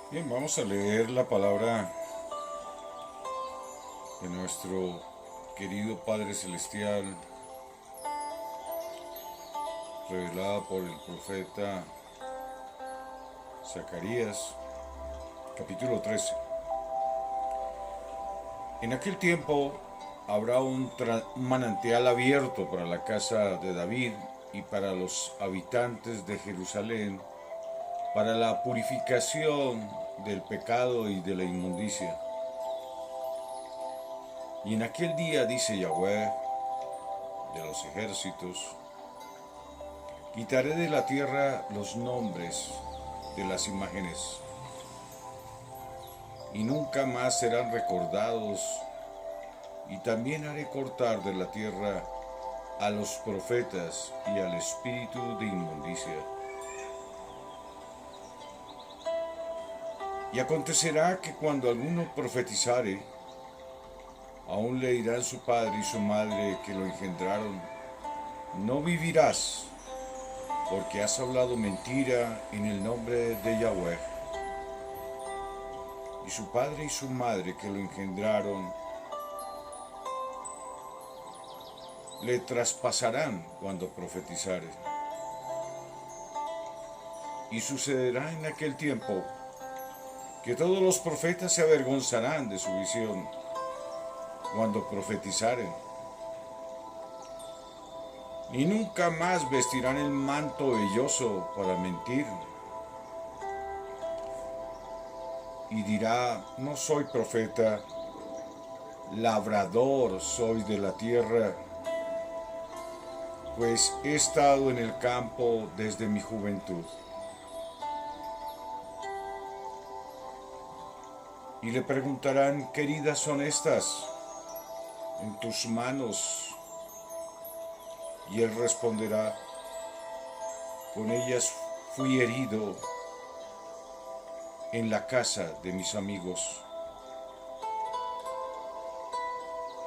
Bien, vamos a leer la palabra de nuestro querido Padre Celestial, revelada por el profeta Zacarías, capítulo 13. En aquel tiempo habrá un manantial abierto para la casa de David y para los habitantes de Jerusalén, para la purificación del pecado y de la inmundicia. Y en aquel día, dice Yahweh de los ejércitos, quitaré de la tierra los nombres de las imágenes y nunca más serán recordados, y también haré cortar de la tierra a los profetas y al espíritu de inmundicia. Y acontecerá que cuando alguno profetizare, aún le dirán su padre y su madre que lo engendraron: no vivirás, porque has hablado mentira en el nombre de Yahweh. Y su padre y su madre que lo engendraron le traspasarán cuando profetizare. Y sucederá en aquel tiempo que todos los profetas se avergonzarán de su visión cuando profetizaren, y nunca más vestirán el manto velloso para mentir. Y dirá: no soy profeta, labrador soy de la tierra, pues he estado en el campo desde mi juventud. Y le preguntarán: ¿qué heridas son estas en tus manos? Y él responderá: con ellas fui herido en la casa de mis amigos.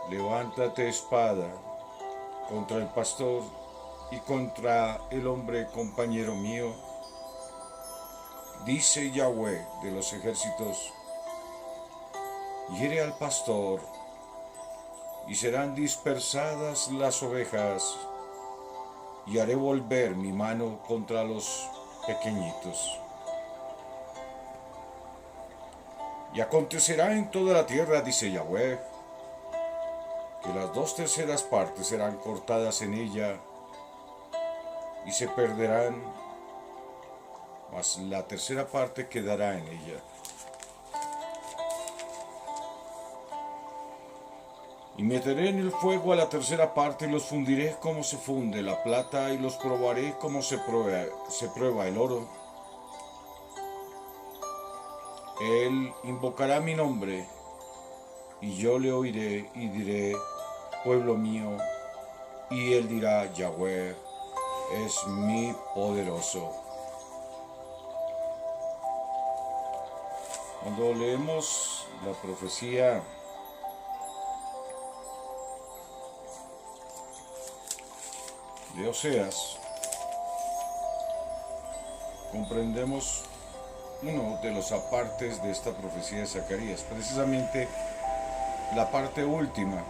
Levántate espada contra el pastor y contra el hombre compañero mío, dice Yahweh de los ejércitos. Hiere al pastor y serán dispersadas las ovejas, y haré volver mi mano contra los pequeñitos. Y acontecerá en toda la tierra, dice Yahweh, que las 2/3 partes serán cortadas en ella y se perderán, mas la 1/3 parte quedará en ella. Y meteré en el fuego a la 1/3 parte y los fundiré como se funde la plata, y los probaré como se prueba el oro. Él invocará mi nombre, y yo le oiré y diré: pueblo mío. Y él dirá: Yahweh es mi poderoso. Cuando leemos la profecía de Oseas, comprendemos uno de los apartes de esta profecía de Zacarías, precisamente la parte última.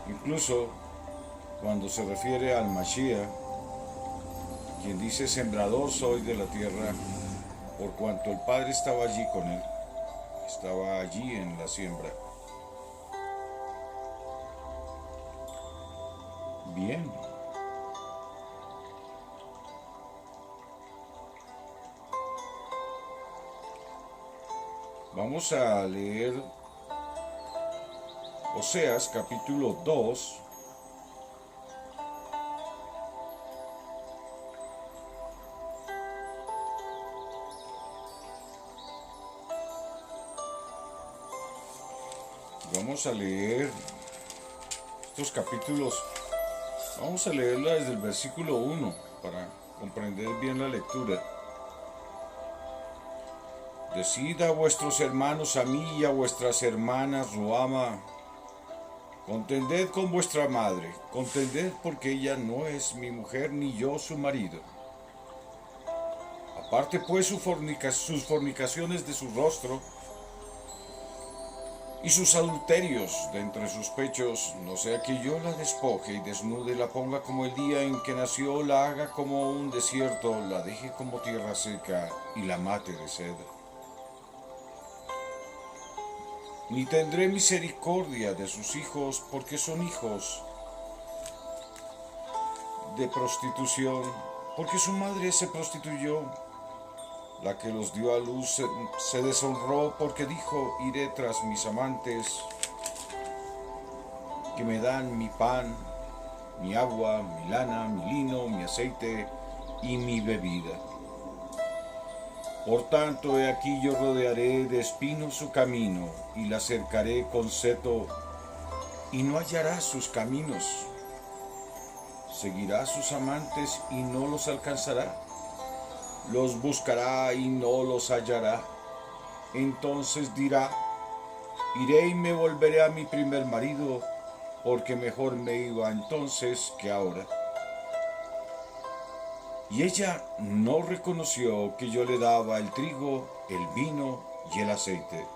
Incluso cuando se refiere al Mashiach, quien dice: sembrador soy de la tierra, por cuanto el Padre estaba allí con él, estaba allí en la siembra. Bien. Vamos a leer Oseas capítulo 2, vamos a leer estos capítulos, vamos a leerla desde el versículo 1 para comprender bien la lectura. Decid a vuestros hermanos Amí y a vuestras hermanas Ruama: contended con vuestra madre, contended, porque ella no es mi mujer ni yo su marido. Aparte pues sus fornicaciones de su rostro y sus adulterios de entre sus pechos, no sea que yo la despoje y desnude, la ponga como el día en que nació, la haga como un desierto, la deje como tierra seca y la mate de sed. Ni tendré misericordia de sus hijos, porque son hijos de prostitución, porque su madre se prostituyó. La que los dio a luz se deshonró, porque dijo: iré tras mis amantes, que me dan mi pan, mi agua, mi lana, mi lino, mi aceite y mi bebida. Por tanto, he aquí yo rodearé de espinos su camino, y la cercaré con seto, y no hallará sus caminos. Seguirá a sus amantes y no los alcanzará. Los buscará y no los hallará. Entonces dirá: iré y me volveré a mi primer marido, porque mejor me iba entonces que ahora. Y ella no reconoció que yo le daba el trigo, el vino y el aceite,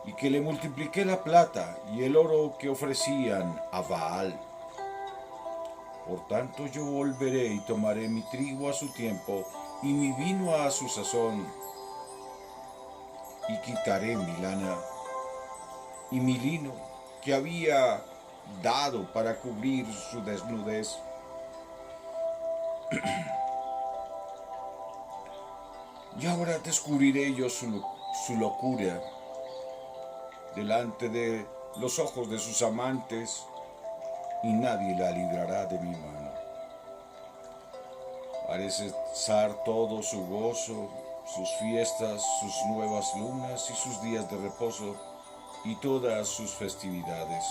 y que le multipliqué la plata y el oro que ofrecían a Baal. Por tanto yo volveré y tomaré mi trigo a su tiempo y mi vino a su sazón, y quitaré mi lana y mi lino que había dado para cubrir su desnudez. Y ahora descubriré yo su locura delante de los ojos de sus amantes, y nadie la librará de mi mano. Haré cesar todo su gozo, sus fiestas, sus nuevas lunas y sus días de reposo, y todas sus festividades.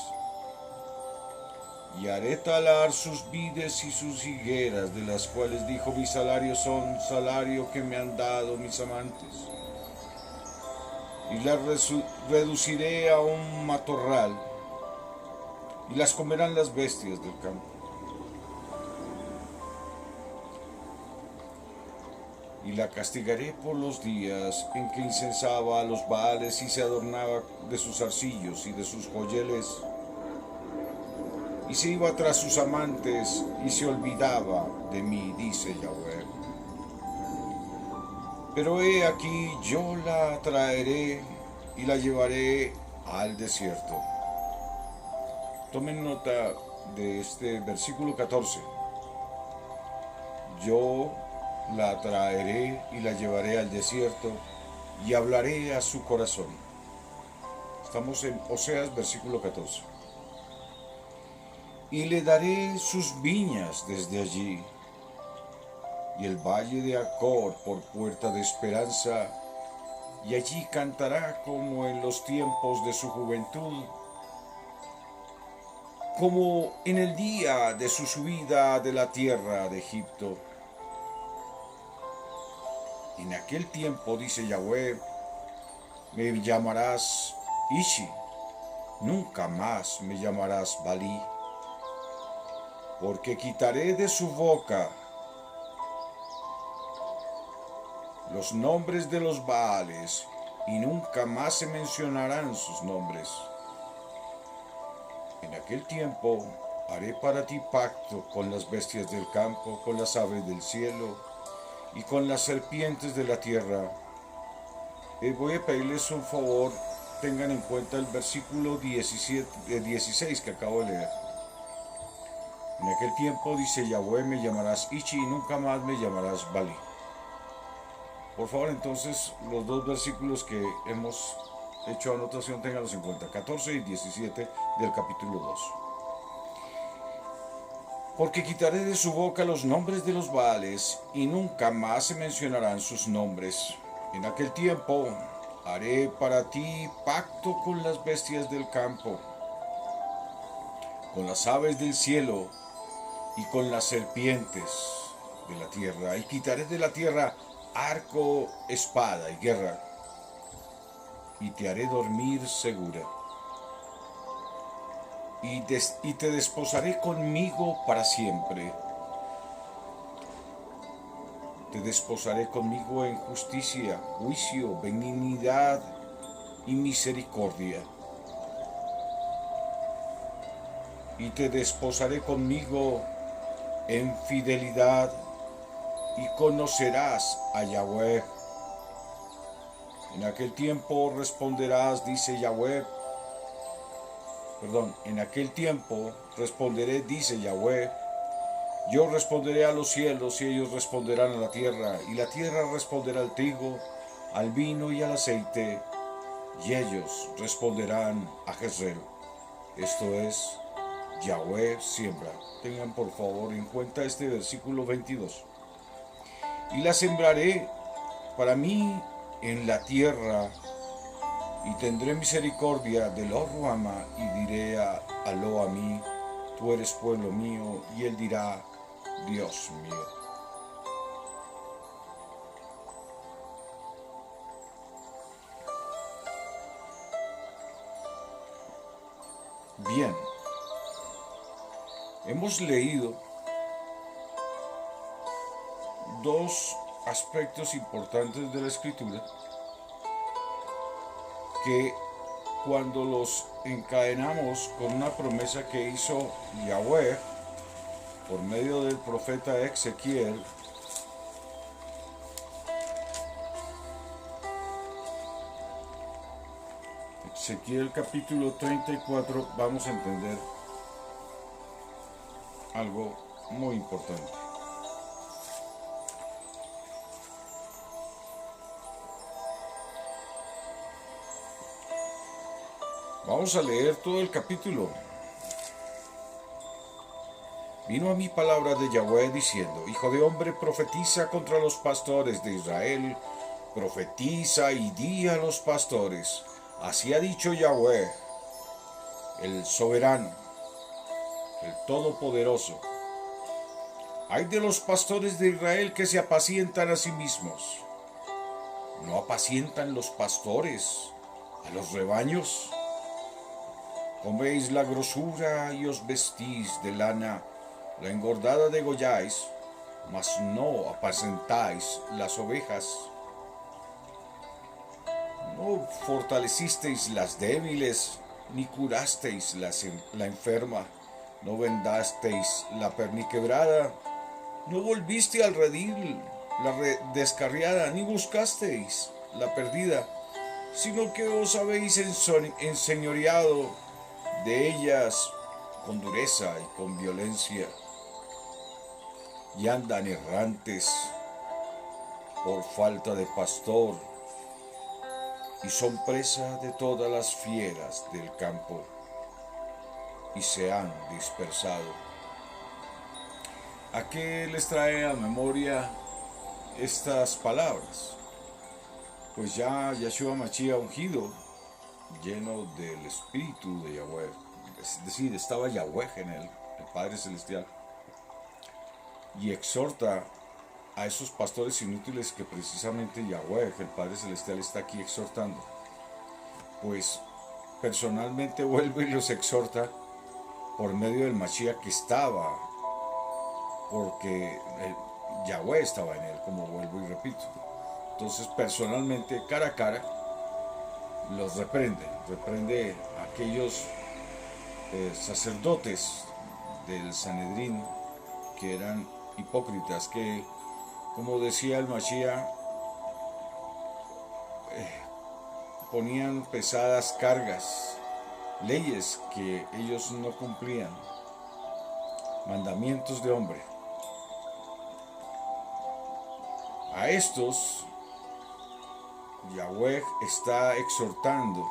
Y haré talar sus vides y sus higueras, de las cuales dijo: mi salario son salario que me han dado mis amantes. Y las reduciré a un matorral, y las comerán las bestias del campo. Y la castigaré por los días en que incensaba a los Baales y se adornaba de sus arcillos y de sus joyeles, y se iba tras sus amantes y se olvidaba de mí, dice Yahweh. Pero he aquí yo la traeré y la llevaré al desierto. Tomen nota de este versículo 14. Yo la traeré y la llevaré al desierto y hablaré a su corazón. Estamos en Oseas, versículo 14. Y le daré sus viñas desde allí, y el valle de Acor por puerta de esperanza, y allí cantará como en los tiempos de su juventud, como en el día de su subida de la tierra de Egipto. En aquel tiempo, dice Yahweh, me llamarás Ishi, nunca más me llamarás Balí, porque quitaré de su boca los nombres de los Baales, y nunca más se mencionarán sus nombres. En aquel tiempo haré para ti pacto con las bestias del campo, con las aves del cielo y con las serpientes de la tierra. Voy a pedirles un favor, tengan en cuenta el versículo 16 que acabo de leer. En aquel tiempo, dice Yahweh, me llamarás Ichi y nunca más me llamarás Balí. Por favor, entonces, los dos versículos que hemos hecho anotación, ténganlos en cuenta, 14 y 17 del capítulo 2. Porque quitaré de su boca los nombres de los Baales, y nunca más se mencionarán sus nombres. En aquel tiempo haré para ti pacto con las bestias del campo, con las aves del cielo y con las serpientes de la tierra, y quitaré de la tierra arco, espada y guerra, y te haré dormir segura, y te desposaré conmigo para siempre. Te desposaré conmigo en justicia, juicio, benignidad y misericordia. Y te desposaré conmigo en fidelidad y conocerás a Yahweh. En aquel tiempo responderás, dice Yahweh. En aquel tiempo responderé, dice Yahweh. Yo responderé a los cielos y ellos responderán a la tierra, y la tierra responderá al trigo, al vino y al aceite, y ellos responderán a Jezreel. Esto es, Yahweh siembra. Tengan por favor en cuenta este versículo 22. Y la sembraré para mí en la tierra, y tendré misericordia de Lo Ruhamah, y diré a Lo Ammi, tú eres pueblo mío, y él dirá, Dios mío. Bien, hemos leído dos aspectos importantes de la Escritura que cuando los encadenamos con una promesa que hizo Yahweh por medio del profeta Ezequiel, Ezequiel capítulo 34, vamos a entender algo muy importante. Vamos a leer todo el capítulo. Vino a mí palabra de Yahweh diciendo, Hijo de hombre, profetiza contra los pastores de Israel, profetiza y di a los pastores, así ha dicho Yahweh, el soberano, el todopoderoso. Hay de los pastores de Israel que se apacientan a sí mismos. ¿No apacientan los pastores a los rebaños? Coméis la grosura y os vestís de lana, la engordada degolláis, mas no apacentáis las ovejas. No fortalecisteis las débiles, ni curasteis la enferma, no vendasteis la perniquebrada, no volviste al redil la descarriada, ni buscasteis la perdida, sino que os habéis enseñoreado de ellas con dureza y con violencia, y andan errantes por falta de pastor, y son presa de todas las fieras del campo, y se han dispersado. ¿A qué les trae a memoria estas palabras? Pues ya Yahshua Mashiach ungido, lleno del Espíritu de Yahweh, es decir, estaba Yahweh en él, el Padre Celestial, y exhorta a esos pastores inútiles que precisamente Yahweh, el Padre Celestial, está aquí exhortando. Pues personalmente vuelve y los exhorta por medio del Mashiach que estaba, porque Yahweh estaba en él, como vuelvo y repito. Entonces personalmente, cara a cara, los reprende a aquellos sacerdotes del Sanedrín que eran hipócritas, que, como decía el Mashiach, ponían pesadas cargas, leyes que ellos no cumplían, mandamientos de hombre. A estos Yahweh está exhortando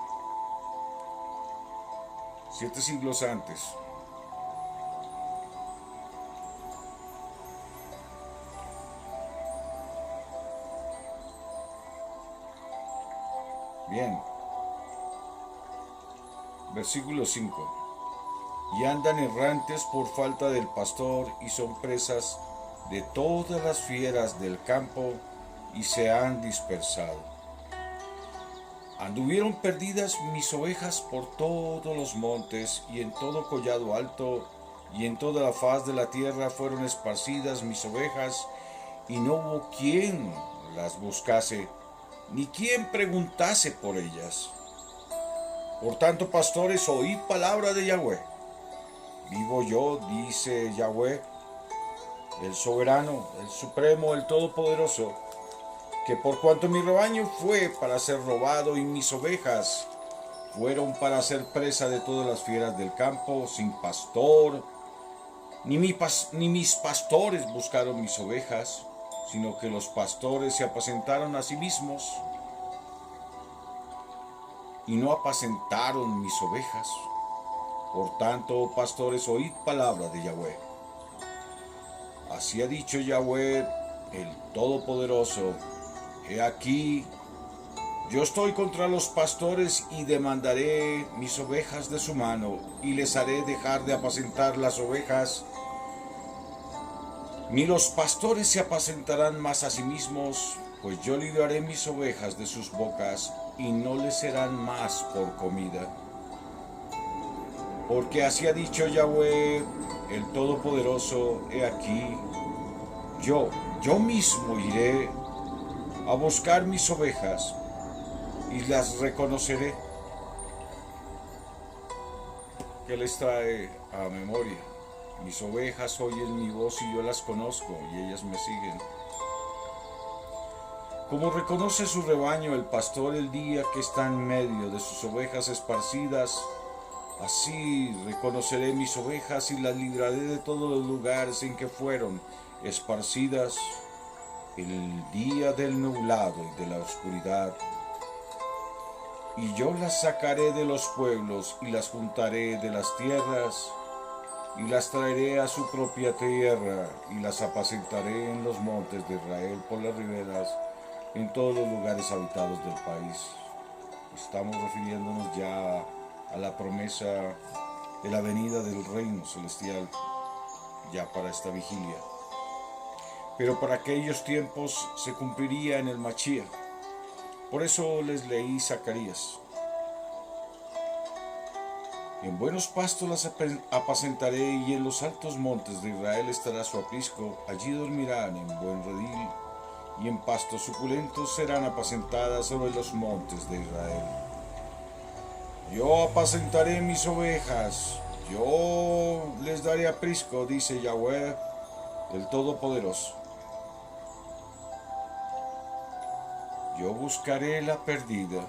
7 siglos antes. Bien. Versículo 5. Y andan errantes por falta del pastor, y son presas de todas las fieras del campo, y se han dispersado. Anduvieron perdidas mis ovejas por todos los montes, y en todo collado alto, y en toda la faz de la tierra fueron esparcidas mis ovejas, y no hubo quien las buscase, ni quien preguntase por ellas. Por tanto, pastores, oíd palabra de Yahweh. Vivo yo, dice Yahweh, el soberano, el supremo, el todopoderoso, que por cuanto mi rebaño fue para ser robado y mis ovejas fueron para ser presa de todas las fieras del campo, sin pastor, ni mis pastores buscaron mis ovejas, sino que los pastores se apacentaron a sí mismos y no apacentaron mis ovejas. Por tanto, oh pastores, oíd palabra de Yahweh. Así ha dicho Yahweh, el Todopoderoso: he aquí, yo estoy contra los pastores y demandaré mis ovejas de su mano, y les haré dejar de apacentar las ovejas. Ni los pastores se apacentarán más a sí mismos, pues yo libraré mis ovejas de sus bocas, y no les serán más por comida. Porque así ha dicho Yahweh, el Todopoderoso: he aquí, yo mismo iré a buscar mis ovejas, y las reconoceré. ¿Qué les trae a memoria? Mis ovejas oyen mi voz y yo las conozco, y ellas me siguen. Como reconoce su rebaño el pastor el día que está en medio de sus ovejas esparcidas, así reconoceré mis ovejas y las libraré de todos los lugares en que fueron esparcidas el día del nublado y de la oscuridad. Y yo las sacaré de los pueblos y las juntaré de las tierras y las traeré a su propia tierra y las apacentaré en los montes de Israel, por las riberas, en todos los lugares habitados del país. Estamos refiriéndonos ya a la promesa de la venida del reino celestial ya para esta vigilia. Pero para aquellos tiempos se cumpliría en el Mashiach. Por eso les leí Zacarías. En buenos pastos las apacentaré, y en los altos montes de Israel estará su aprisco. Allí dormirán en buen redil, y en pastos suculentos serán apacentadas sobre los montes de Israel. Yo apacentaré mis ovejas, yo les daré aprisco, dice Yahweh, el Todopoderoso. Yo buscaré la perdida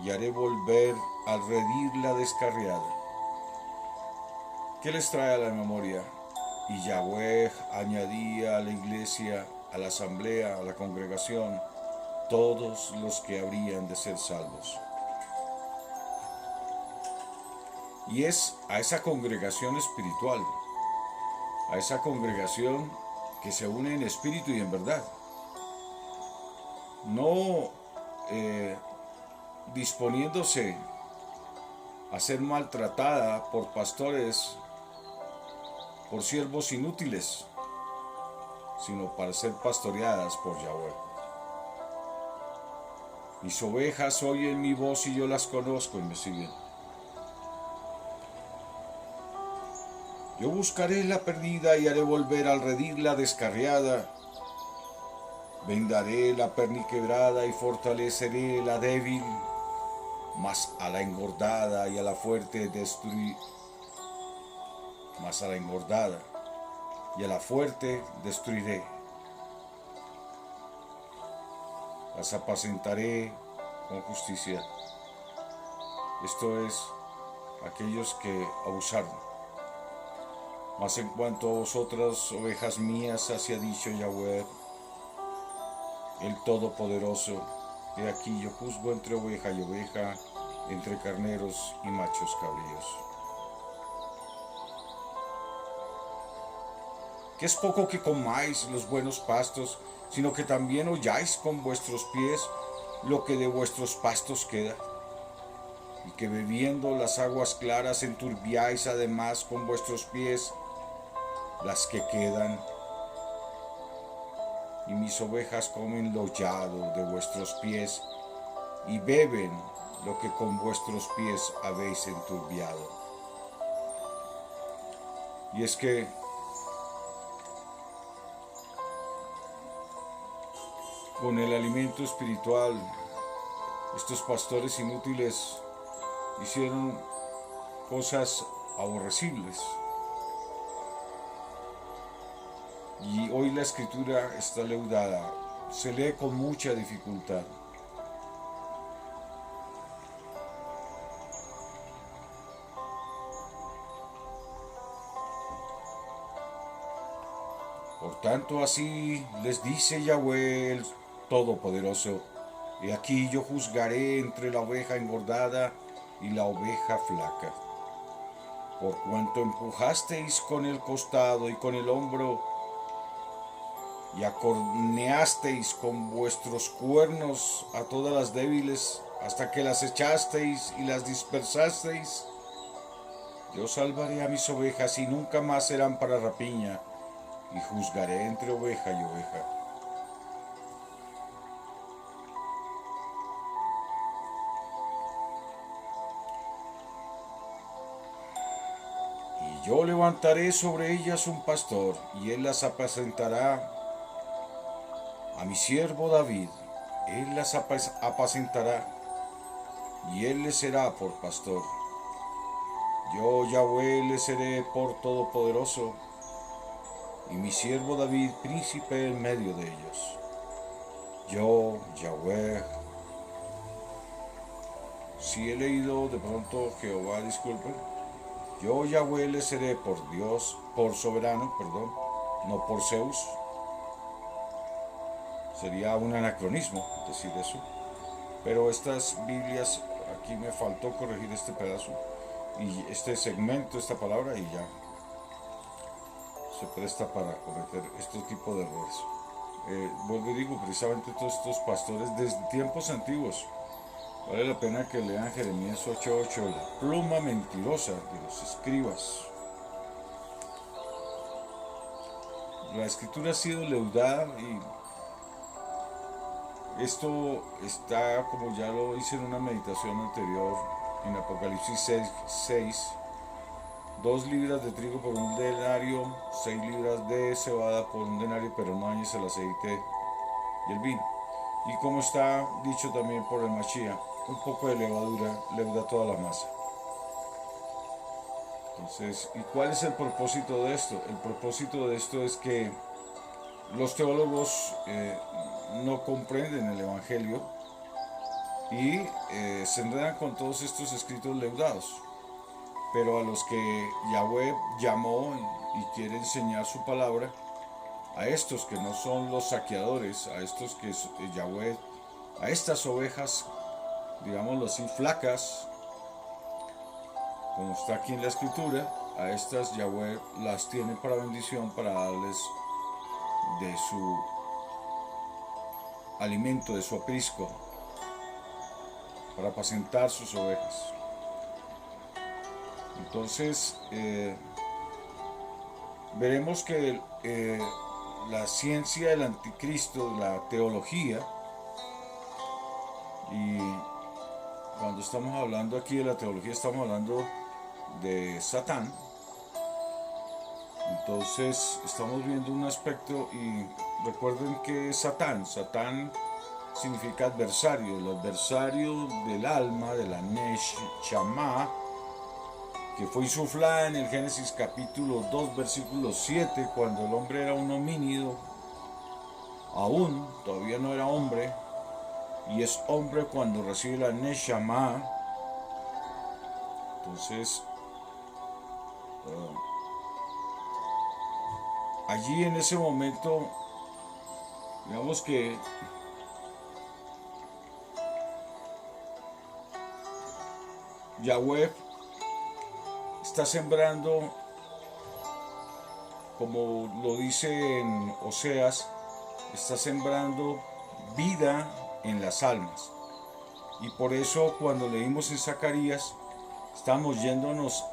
y haré volver al redil la descarriada. ¿Qué les trae a la memoria? Y Yahweh añadía a la iglesia, a la asamblea, a la congregación, todos los que habrían de ser salvos. Y es a esa congregación espiritual, a esa congregación que se une en espíritu y en verdad. No disponiéndose a ser maltratada por pastores, por siervos inútiles, sino para ser pastoreadas por Yahweh. Mis ovejas oyen mi voz y yo las conozco y me siguen. Yo buscaré la perdida y haré volver al redil la descarriada. Vendaré la perniquebrada y fortaleceré la débil, mas a la engordada y a la fuerte destruiré. Mas a la engordada y a la fuerte destruiré. Las apacentaré con justicia. Esto es, aquellos que abusaron. Mas en cuanto a vosotras, ovejas mías, así ha dicho Yahweh, el Todopoderoso: he aquí yo juzgo entre oveja y oveja, entre carneros y machos cabríos. Que es poco que comáis los buenos pastos, sino que también holláis con vuestros pies lo que de vuestros pastos queda, y que bebiendo las aguas claras enturbiáis además con vuestros pies las que quedan. Y mis ovejas comen lo hollado de vuestros pies, y beben lo que con vuestros pies habéis enturbiado. Y es que con el alimento espiritual, estos pastores inútiles hicieron cosas aborrecibles. Y hoy la escritura está leudada, se lee con mucha dificultad. Por tanto, así les dice Yahweh el Todopoderoso: he aquí yo juzgaré entre la oveja engordada y la oveja flaca. Por cuanto empujasteis con el costado y con el hombro, y acorneasteis con vuestros cuernos a todas las débiles, hasta que las echasteis y las dispersasteis, yo salvaré a mis ovejas y nunca más serán para rapiña, y juzgaré entre oveja y oveja. Y yo levantaré sobre ellas un pastor, y él las apacentará. A mi siervo David, él las apacentará, y él les será por pastor. Yo, Yahweh, les seré por todopoderoso, y mi siervo David, príncipe en medio de ellos. Yo, Yahweh. Si he leído de pronto Jehová, disculpen. Yo, Yahweh, les seré por Dios, por soberano, perdón, no por Zeus. Sería un anacronismo decir eso. Pero estas Biblias, aquí me faltó corregir este pedazo y este segmento, esta palabra, y ya se presta para cometer este tipo de errores. Vuelvo y digo, precisamente todos estos pastores desde tiempos antiguos, vale la pena que lean Jeremías 8:8, la pluma mentirosa de los escribas. La escritura ha sido leudada y esto está, como ya lo hice en una meditación anterior, en Apocalipsis 6, 2 libras de trigo por un denario, 6 libras de cebada por un denario, pero no añes el aceite y el vino. Y como está dicho también por el Mashiach, un poco de levadura leuda toda la masa. Entonces, ¿y cuál es el propósito de esto? El propósito de esto es que los teólogos no comprenden el Evangelio y se enredan con todos estos escritos leudados. Pero a los que Yahweh llamó y quiere enseñar su palabra, a estos que no son los saqueadores, a estos que Yahweh, a estas ovejas, digámoslo así, flacas, como está aquí en la escritura, a estas Yahweh las tiene para bendición, para darles de su alimento, de su aprisco, para apacentar sus ovejas. Entonces, veremos que la ciencia del anticristo, la teología, y cuando estamos hablando aquí de la teología, estamos hablando de Satán. Entonces, estamos viendo un aspecto, y recuerden que Satán significa adversario, el adversario del alma, de la Neshama, que fue insuflada en el Génesis capítulo 2, versículo 7, cuando el hombre era un homínido, aún todavía no era hombre, y es hombre cuando recibe la Neshama. Entonces, allí en ese momento, digamos que Yahweh está sembrando, como lo dice en Oseas, está sembrando vida en las almas. Y por eso cuando leímos en Zacarías, estamos yéndonos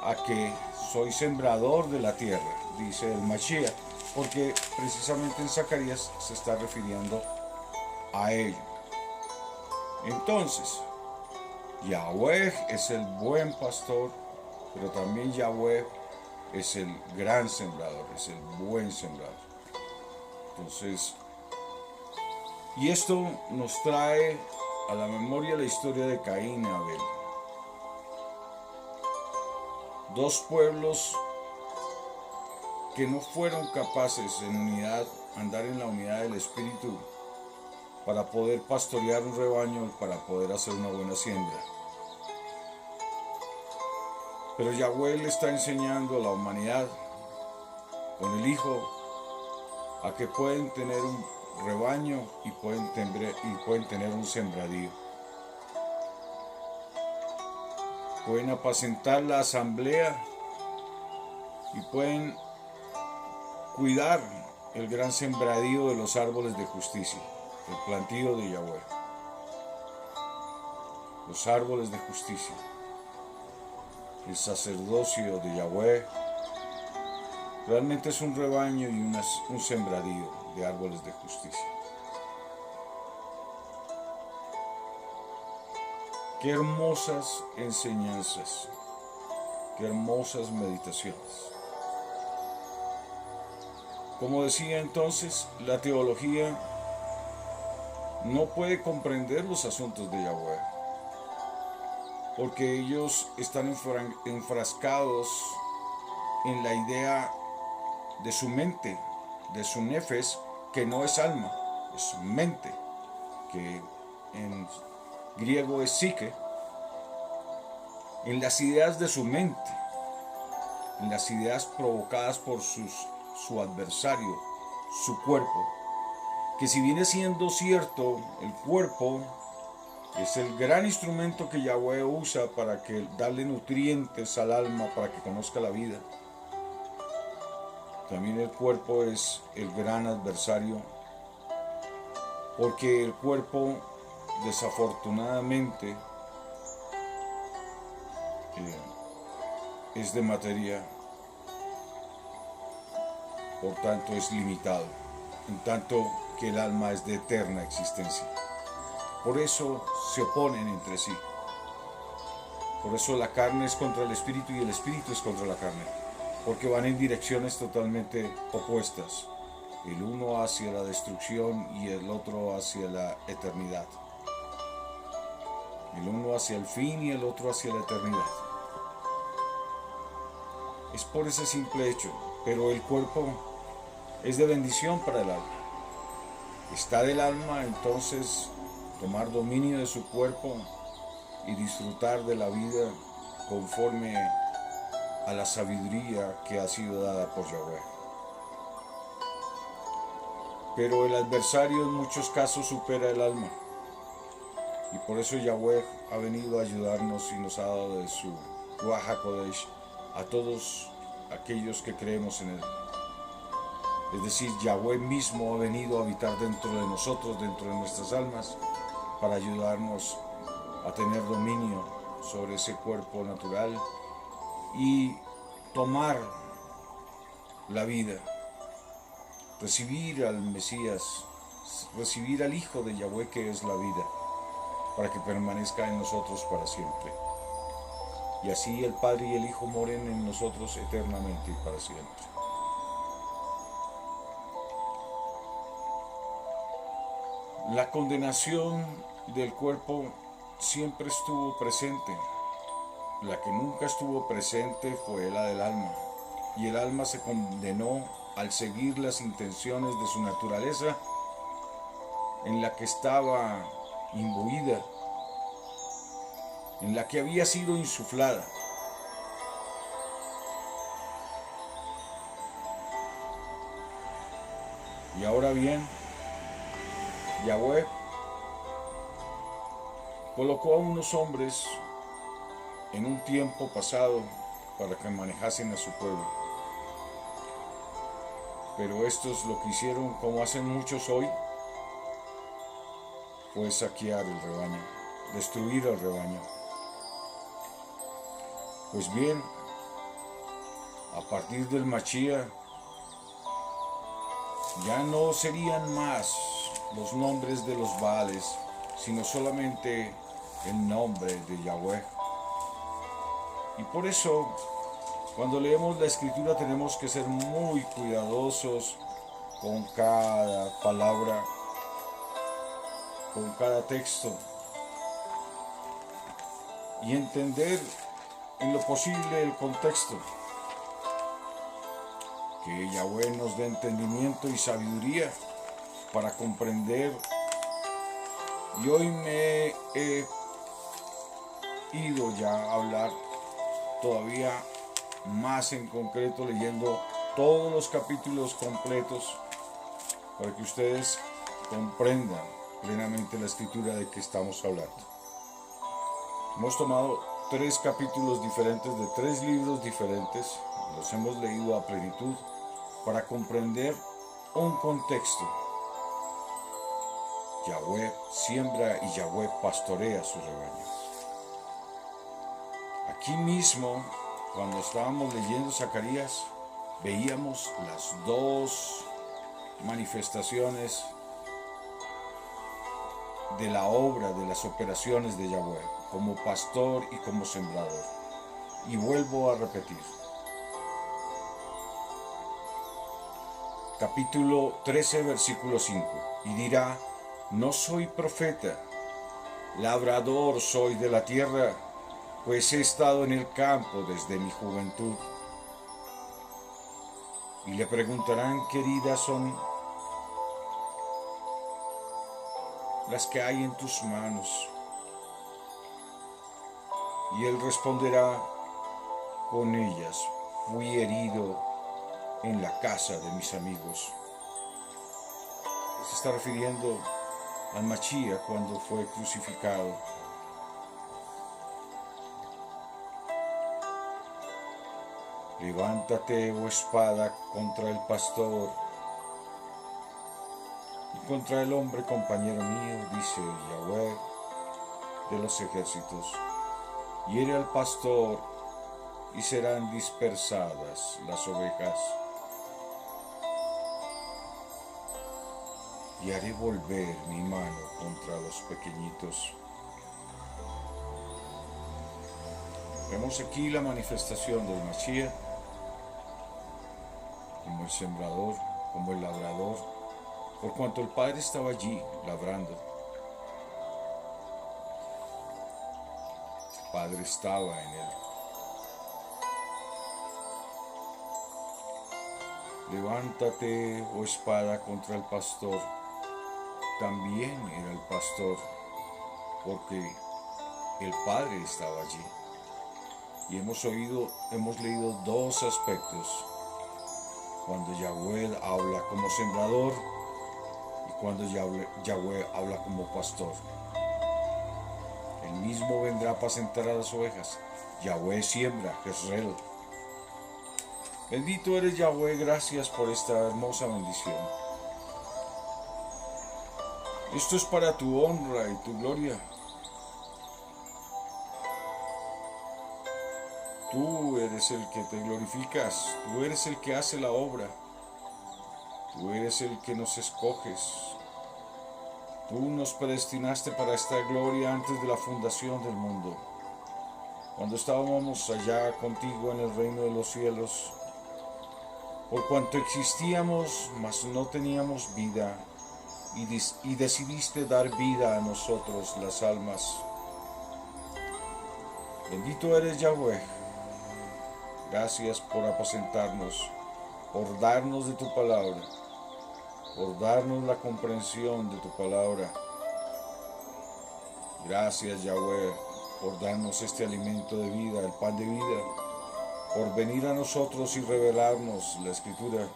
a que soy sembrador de la tierra, dice el Mashiach, porque precisamente en Zacarías se está refiriendo a ello. Entonces, Yahweh es el buen pastor, pero también Yahweh es el gran sembrador, es el buen sembrador. Entonces, Y esto nos trae a la memoria la historia de Caín y Abel. Dos pueblos que no fueron capaces en unidad, andar en la unidad del Espíritu para poder pastorear un rebaño, para poder hacer una buena siembra. Pero Yahweh le está enseñando a la humanidad, con el Hijo, a que pueden tener un rebaño y pueden tener un sembradío. Pueden apacentar la asamblea y pueden cuidar el gran sembradío de los árboles de justicia, el plantío de Yahweh. Los árboles de justicia, el sacerdocio de Yahweh, realmente es un rebaño y un sembradío de árboles de justicia. Qué hermosas enseñanzas, qué hermosas meditaciones. Como decía entonces, la teología no puede comprender los asuntos de Yahweh, porque ellos están enfrascados en la idea de su mente, de su nefes, que no es alma, es mente, que en griego es psique, en las ideas de su mente, en las ideas provocadas por su adversario, su cuerpo, que si viene siendo cierto, el cuerpo es el gran instrumento que Yahweh usa para darle nutrientes al alma, para que conozca la vida. También el cuerpo es el gran adversario, porque el cuerpo, desafortunadamente, es de materia, por tanto es limitado, en tanto que el alma es de eterna existencia. Por eso se oponen entre sí. Por eso la carne es contra el espíritu y el espíritu es contra la carne, porque van en direcciones totalmente opuestas, el uno hacia la destrucción y el otro hacia la eternidad, el uno hacia el fin y el otro hacia la eternidad. Es por ese simple hecho, pero el cuerpo es de bendición para el alma. Está del alma entonces tomar dominio de su cuerpo y disfrutar de la vida conforme a la sabiduría que ha sido dada por Yahweh. Pero el adversario en muchos casos supera el alma, y por eso Yahweh ha venido a ayudarnos y nos ha dado de su Ruach HaKodesh a todos aquellos que creemos en él. Es decir, Yahweh mismo ha venido a habitar dentro de nosotros, dentro de nuestras almas, para ayudarnos a tener dominio sobre ese cuerpo natural y tomar la vida, recibir al Mesías, recibir al Hijo de Yahweh, que es la vida, para que permanezca en nosotros para siempre. Y así el Padre y el Hijo moren en nosotros eternamente y para siempre. La condenación del cuerpo siempre estuvo presente. La que nunca estuvo presente fue la del alma. Y el alma se condenó al seguir las intenciones de su naturaleza, en la que estaba imbuida, en la que había sido insuflada. Y ahora bien, Yahweh colocó a unos hombres en un tiempo pasado para que manejasen a su pueblo. Pero estos lo que hicieron, como hacen muchos hoy, fue saquear el rebaño, destruir el rebaño. Pues bien, a partir del Mashiach, ya no serían más los nombres de los Baales, sino solamente el nombre de Yahweh. Y por eso, cuando leemos la Escritura, tenemos que ser muy cuidadosos con cada palabra, con cada texto y entender en lo posible el contexto. Que Yahweh nos dé entendimiento y sabiduría para comprender. Y hoy me he ido ya a hablar todavía más en concreto, leyendo todos los capítulos completos para que ustedes comprendan plenamente la escritura de que estamos hablando. Hemos tomado 3 capítulos diferentes de 3 libros diferentes, los hemos leído a plenitud para comprender un contexto. Yahweh siembra y Yahweh pastorea sus rebaños. Aquí mismo, cuando estábamos leyendo Zacarías, veíamos las 2 manifestaciones de la obra, de las operaciones de Yahweh, como pastor y como sembrador. Y vuelvo a repetir. Capítulo 13, versículo 5. Y dirá: no soy profeta, labrador soy de la tierra, pues he estado en el campo desde mi juventud. Y le preguntarán: ¿qué heridas son las que hay en tus manos? Y él responderá: con ellas fui herido en la casa de mis amigos. Se está refiriendo al Mashiach cuando fue crucificado. Levántate, oh espada, contra el pastor y contra el hombre compañero mío, dice Yahweh de los ejércitos. Hiere al pastor y serán dispersadas las ovejas. Y haré volver mi mano contra los pequeñitos. Vemos aquí la manifestación del Mashiach como el sembrador, como el labrador, por cuanto el Padre estaba allí labrando. El Padre estaba en él. Levántate, oh espada, contra el pastor. También era el pastor, porque el Padre estaba allí. Y hemos leído 2 aspectos. Cuando Yahweh habla como sembrador y cuando Yahweh habla como pastor. Él mismo vendrá a apacentar a las ovejas. Yahweh siembra, Jezreel. Bendito eres, Yahweh, gracias por esta hermosa bendición. Esto es para tu honra y tu gloria. Tú eres el que te glorificas, tú eres el que hace la obra, tú eres el que nos escoges. Tú nos predestinaste para esta gloria antes de la fundación del mundo. Cuando estábamos allá contigo en el reino de los cielos, por cuanto existíamos, mas no teníamos vida, y decidiste dar vida a nosotros, las almas. Bendito eres, Yahweh. Gracias por apacentarnos, por darnos de tu palabra, por darnos la comprensión de tu palabra. Gracias, Yahweh, por darnos este alimento de vida, el pan de vida, por venir a nosotros y revelarnos la Escritura,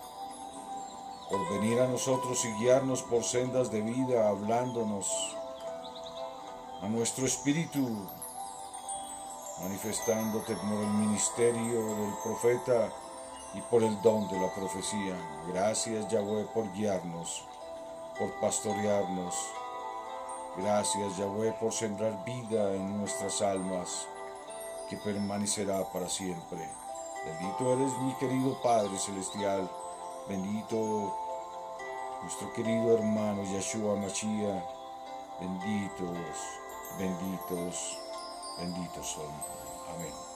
por venir a nosotros y guiarnos por sendas de vida, hablándonos a nuestro espíritu, manifestándote por el ministerio del profeta y por el don de la profecía. Gracias, Yahweh, por guiarnos, por pastorearnos. Gracias, Yahweh, por sembrar vida en nuestras almas, que permanecerá para siempre. Bendito eres, mi querido Padre Celestial. Bendito nuestro querido hermano Yeshua Mashiach. Benditos, benditos, benditos son. Amén.